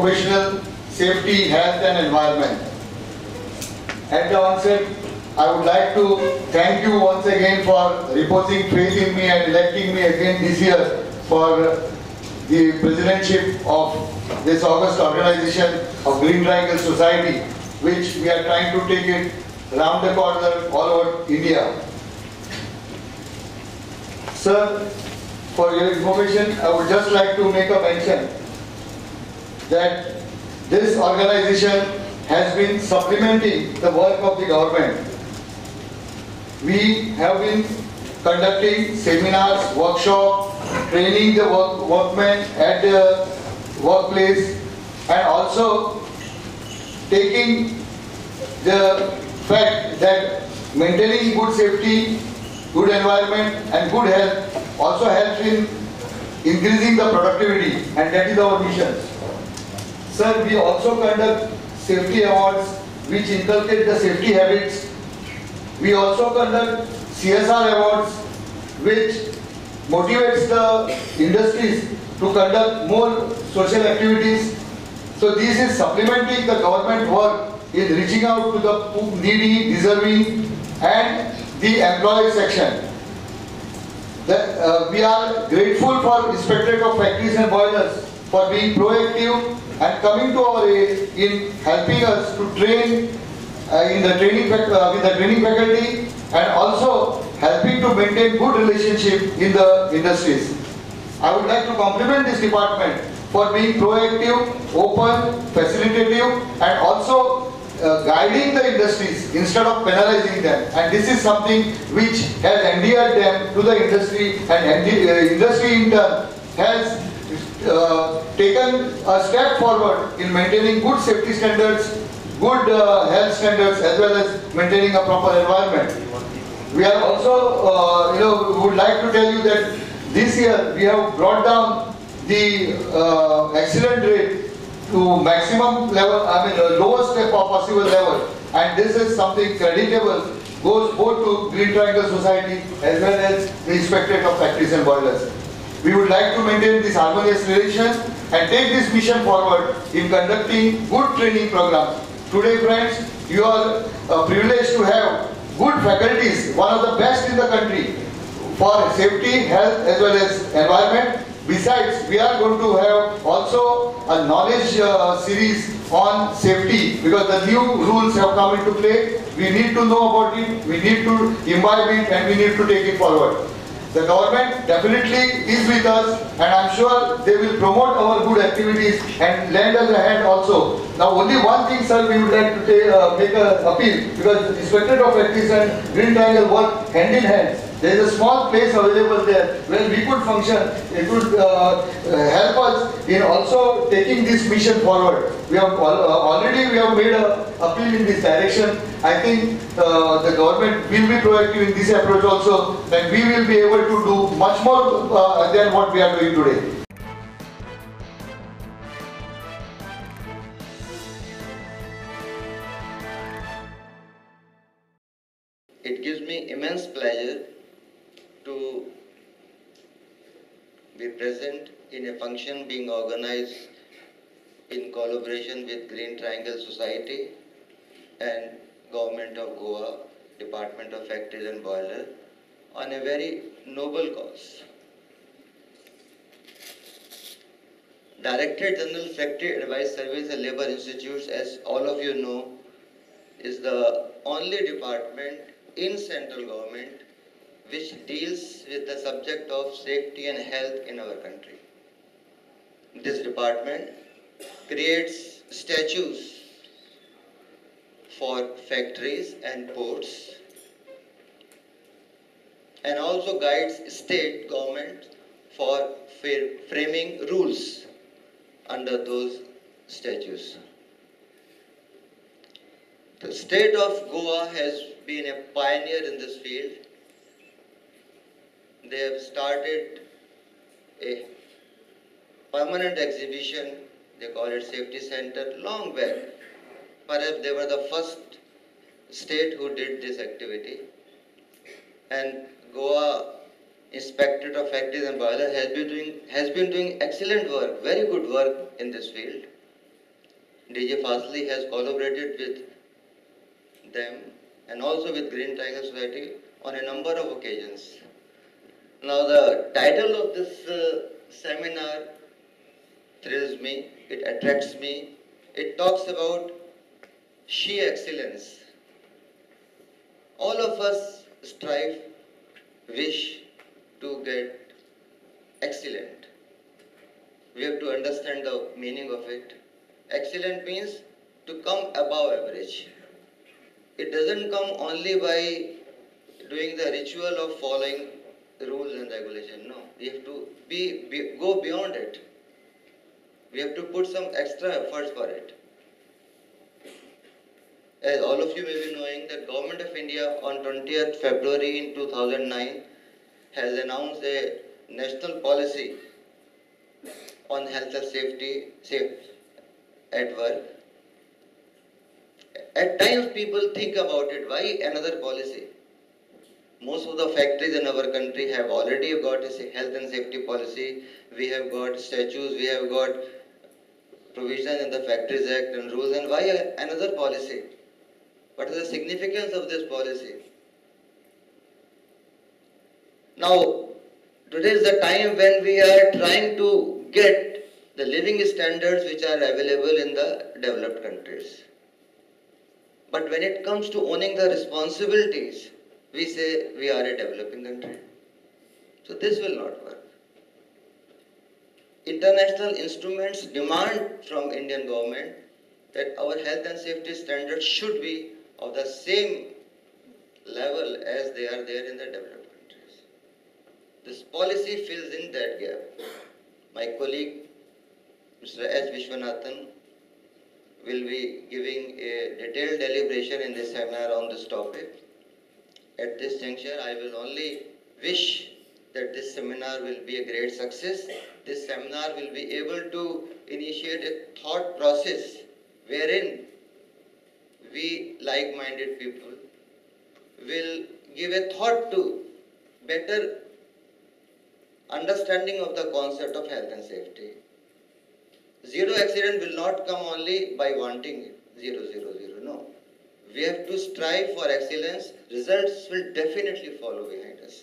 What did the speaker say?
occupational safety, health and environment. At the onset, I would like to thank you once again for reposing faith in me and electing me again this year for the presidentship of this august organization of Green Triangle Society, which we are trying to take it round the corner all over India. Sir, for your information, I would just like to make a mention that this organization has been supplementing the work of the government. We have been conducting seminars, workshops, training the workmen at the workplace, and also taking the fact that maintaining good safety, good environment and good health also helps in increasing the productivity, and that is our mission. Sir, we also conduct safety awards which inculcate the safety habits. We also conduct CSR awards which motivates the industries to conduct more social activities. So this is supplementing the government work in reaching out to the needy, deserving and the employee section. We are grateful for Inspectorate of Factories and Boilers for being proactive and coming to our aid in helping us to train with the training faculty and also helping to maintain good relationship in the industries. I would like to compliment this department for being proactive, open, facilitative and also guiding the industries instead of penalizing them, and this is something which has endeared them to the industry, and industry in turn has taken a step forward in maintaining good safety standards, good health standards as well as maintaining a proper environment. We are also, would like to tell you that this year we have brought down the accident rate to maximum level, lowest possible level, and this is something creditable, goes both to Green Triangle Society as well as the Inspectorate of Factories and Boilers. We would like to maintain this harmonious relation and take this mission forward in conducting good training programs. Today, friends, you are privileged to have good faculties, one of the best in the country, for safety, health as well as environment. Besides, we are going to have also a knowledge series on safety, because the new rules have come into play. We need to know about it, we need to imbibe it and we need to take it forward. The government definitely is with us, and I'm sure they will promote our good activities and lend us a hand also. Now only one thing, sir, we would like to make an appeal, because the Inspectorate of Factories and Green Triangle work hand in hand. There is a small place available there where we could function. It would help us in also taking this mission forward. We have already made an appeal in this direction. I think the government will be proactive in this approach also, and we will be able to do much more than what we are doing today. It gives me immense pleasure to be present in a function being organized in collaboration with Green Triangle Society and Government of Goa, Department of Factories and Boiler, on a very noble cause. Directorate General Factory Advice Service and Labour Institutes, as all of you know, is the only department in central government which deals with the subject of safety and health in our country. This department creates statutes for factories and ports and also guides state government for framing rules under those statutes. The state of Goa has been a pioneer in this field. They have started a permanent exhibition, they call it Safety Center, long back. Perhaps they were the first state who did this activity. And Goa Inspectorate of Factories and Boilers has been doing excellent work, very good work in this field. DG Fastly has collaborated with them and also with Green Triangle Society on a number of occasions. Now the title of this seminar thrills me, it attracts me. It talks about she excellence. All of us strive, wish to get excellent. We have to understand the meaning of it. Excellent means to come above average. It doesn't come only by doing the ritual of following rules and regulation. No, we have to go beyond it. We have to put some extra efforts for it. As all of you may be knowing, that Government of India on 20th February in 2009 has announced a national policy on health and safety at work. At times people think about it, why another policy? Most of the factories in our country have already got a health and safety policy. We have got statutes, we have got provisions in the Factories Act and rules, and why another policy? What is the significance of this policy? Now, today is the time when we are trying to get the living standards which are available in the developed countries. But when it comes to owning the responsibilities, we say we are a developing country. So this will not work. International instruments demand from Indian government that our health and safety standards should be of the same level as they are there in the developed countries. This policy fills in that gap. My colleague, Mr. S. Vishwanathan, will be giving a detailed deliberation in this seminar on this topic. At this juncture, I will only wish that this seminar will be a great success. This seminar will be able to initiate a thought process wherein we like-minded people will give a thought to better understanding of the concept of health and safety. Zero accident will not come only by wanting it. 0, 0, 0. No. We have to strive for excellence. Results will definitely follow behind us.